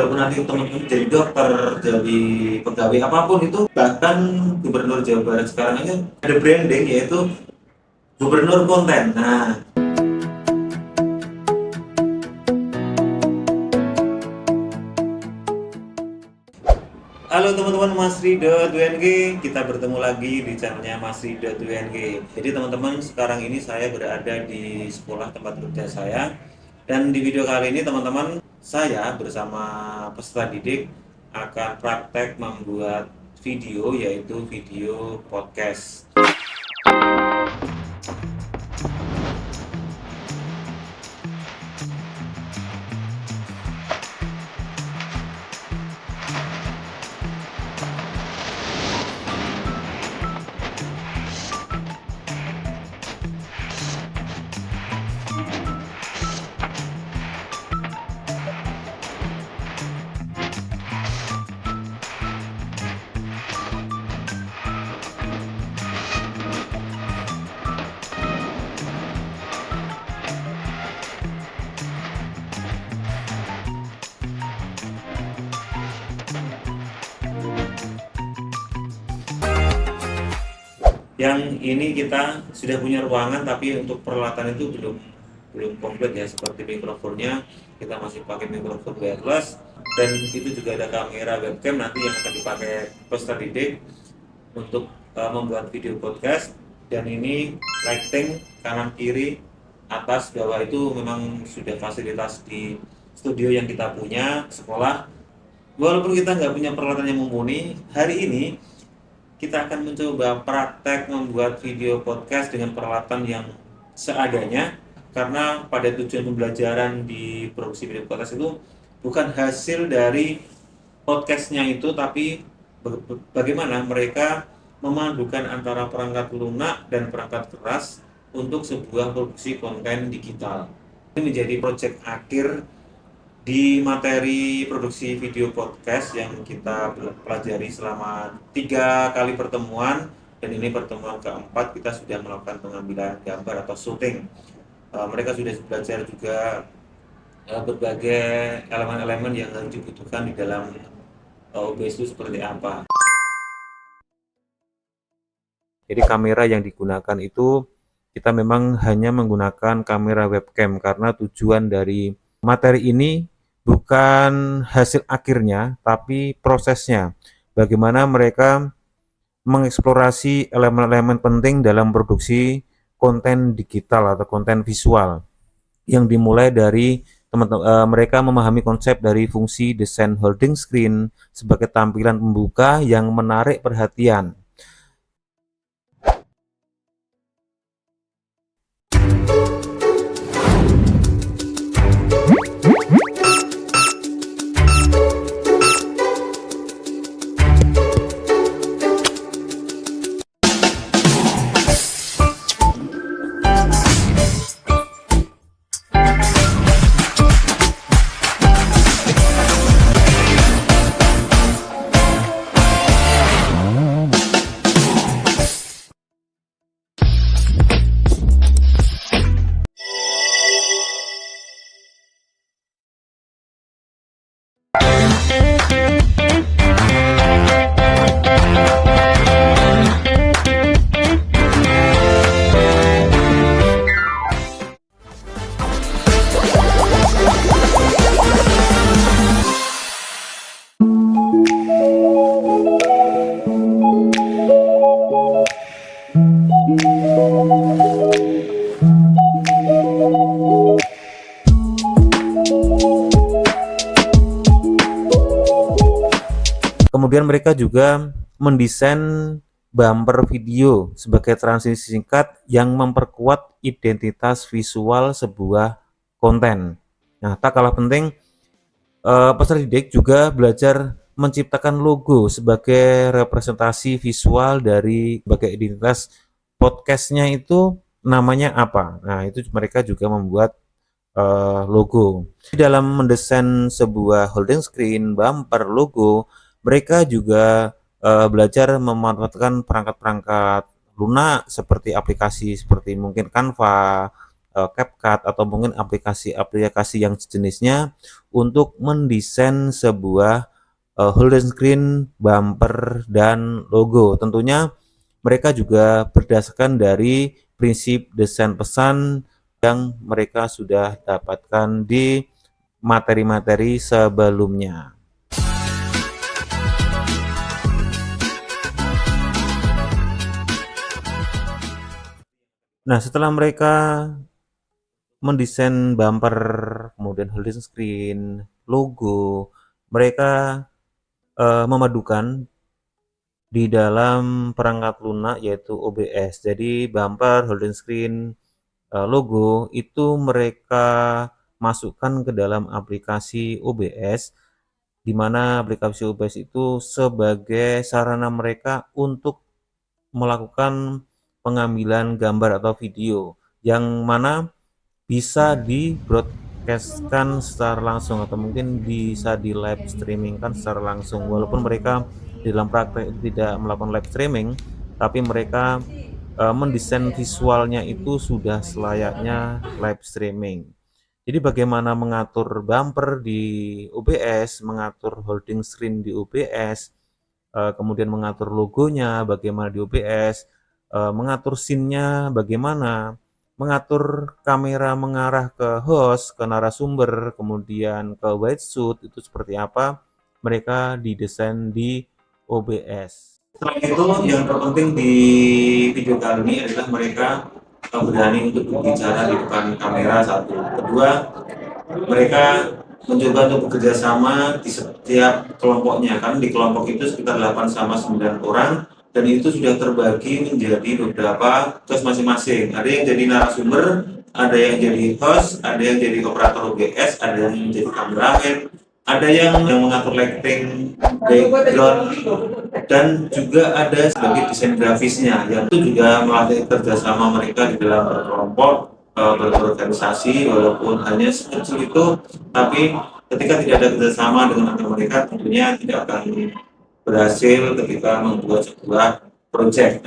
walaupun nanti teman-teman jadi dokter, jadi pegawai apapun itu, bahkan Gubernur Jawa Barat sekarang ini ada branding yaitu Gubernur Konten. Nah, halo teman-teman Mas Ridho.WNG, kita bertemu lagi di channelnya Mas Ridho.WNG. Jadi teman-teman, sekarang ini saya berada di sekolah tempat kerja saya. Dan di video kali ini teman-teman, saya bersama peserta didik akan praktek membuat video, yaitu video podcast. Yang ini kita sudah punya ruangan, tapi untuk peralatan itu belum komplit ya. Seperti mikrofonnya kita masih pakai mikrofon wireless, dan itu juga ada kamera webcam nanti yang akan dipakai peserta didik untuk membuat video podcast. Dan ini lighting kanan kiri atas bawah itu memang sudah fasilitas di studio yang kita punya sekolah. Walaupun kita nggak punya peralatan yang mumpuni, hari ini kita akan mencoba praktek membuat video podcast dengan peralatan yang seadanya, karena pada tujuan pembelajaran di produksi video podcast itu bukan hasil dari podcastnya itu, tapi bagaimana mereka memadukan antara perangkat lunak dan perangkat keras untuk sebuah produksi konten digital. Ini menjadi proyek akhir di materi produksi video podcast yang kita pelajari selama 3 kali pertemuan, dan ini pertemuan keempat kita sudah melakukan pengambilan gambar atau syuting. Mereka sudah belajar juga berbagai elemen-elemen yang harus dibutuhkan di dalam OBS itu seperti apa. Jadi kamera yang digunakan itu kita memang hanya menggunakan kamera webcam, karena tujuan dari materi ini bukan hasil akhirnya, tapi prosesnya. Bagaimana mereka mengeksplorasi elemen-elemen penting dalam produksi konten digital atau konten visual, yang dimulai dari mereka memahami konsep dari fungsi desain holding screen sebagai tampilan pembuka yang menarik perhatian. Kemudian mereka juga mendesain bumper video sebagai transisi singkat yang memperkuat identitas visual sebuah konten. Nah, tak kalah penting, peserta didik juga belajar menciptakan logo sebagai representasi visual dari sebagai identitas podcastnya itu namanya apa. Nah, itu mereka juga membuat logo. Dalam mendesain sebuah holding screen, bumper, logo, mereka juga belajar memanfaatkan perangkat-perangkat lunak seperti aplikasi seperti mungkin Canva, CapCut atau mungkin aplikasi-aplikasi yang sejenisnya untuk mendesain sebuah holding screen, bumper, dan logo. Tentunya mereka juga berdasarkan dari prinsip desain pesan yang mereka sudah dapatkan di materi-materi sebelumnya. Nah, setelah mereka mendesain bumper, kemudian holding screen, logo, mereka memadukan di dalam perangkat lunak yaitu OBS. Jadi bumper, holding screen, logo itu mereka masukkan ke dalam aplikasi OBS, di mana aplikasi OBS itu sebagai sarana mereka untuk melakukan pengambilan gambar atau video yang mana bisa di broadcastkan secara langsung atau mungkin bisa di live streamingkan secara langsung, walaupun mereka di dalam praktek tidak melakukan live streaming, tapi mereka mendesain visualnya itu sudah selayaknya live streaming. Jadi bagaimana mengatur bumper di OBS, mengatur holding screen di OBS, kemudian mengatur logonya bagaimana di OBS, mengatur scene-nya bagaimana, mengatur kamera mengarah ke host, ke narasumber, kemudian ke white shoot itu seperti apa, mereka didesain di OBS. Selain itu, yang terpenting di video kali ini adalah mereka berani untuk berbicara di depan kamera satu. Kedua, mereka mencoba untuk bekerja sama di setiap kelompoknya. Kan di kelompok itu sekitar 8 sama 9 orang dan itu sudah terbagi menjadi beberapa tugas masing-masing. Ada yang jadi narasumber, ada yang jadi host, ada yang jadi operator OBS, ada yang menjadi kameramen, ada yang mengatur lighting, background, dan juga ada sebagai desain grafisnya yang itu juga melatih kerjasama mereka di dalam berkelompok, berorganisasi, walaupun hanya sekecil itu, tapi ketika tidak ada kerjasama dengan mereka tentunya tidak akan berhasil ketika membuat sebuah proyek.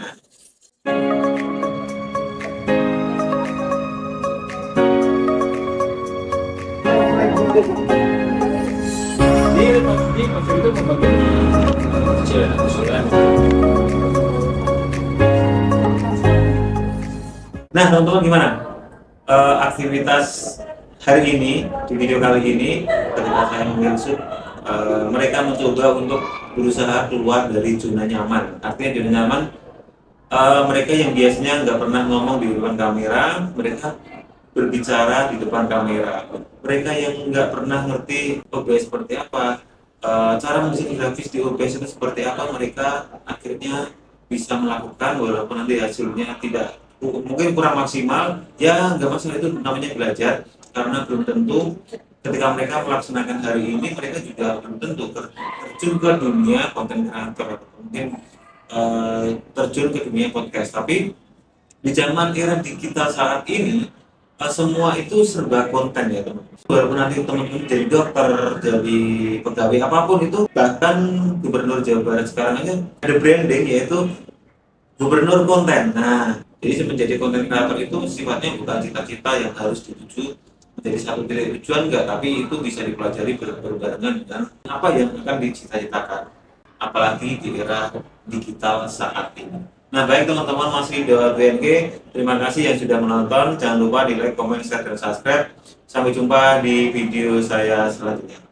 Nah, teman-teman gimana? Aktivitas hari ini, di video kali ini, ketika saya menginsut, mereka mencoba untuk berusaha keluar dari zona nyaman. Artinya zona nyaman, mereka yang biasanya nggak pernah ngomong di depan kamera, mereka berbicara di depan kamera. Mereka yang nggak pernah ngerti OBS seperti apa, cara mendesain grafis di OBS itu seperti apa, mereka akhirnya bisa melakukan walaupun nanti hasilnya tidak mungkin kurang maksimal, ya nggak masalah, itu namanya belajar, karena belum tentu ketika mereka melaksanakan hari ini mereka juga belum tentu terjun ke dunia konten kreator atau mungkin terjun ke dunia podcast. Tapi di zaman era digital saat ini semua itu serba konten ya teman-teman. Walaupun nanti teman-teman jadi dokter, jadi pegawai apapun itu, bahkan Gubernur Jawa Barat sekarang aja ada branding yaitu Gubernur Konten. Nah, jadi menjadi konten kreator itu sifatnya bukan cita-cita yang harus dituju menjadi satu titik tujuan, enggak, tapi itu bisa dipelajari berbarengan dengan apa yang akan dicita-citakan, apalagi di era digital saat ini. Nah, baik teman-teman masih di BNG, terima kasih yang sudah menonton. Jangan lupa di like, comment, share, dan subscribe. Sampai jumpa di video saya selanjutnya.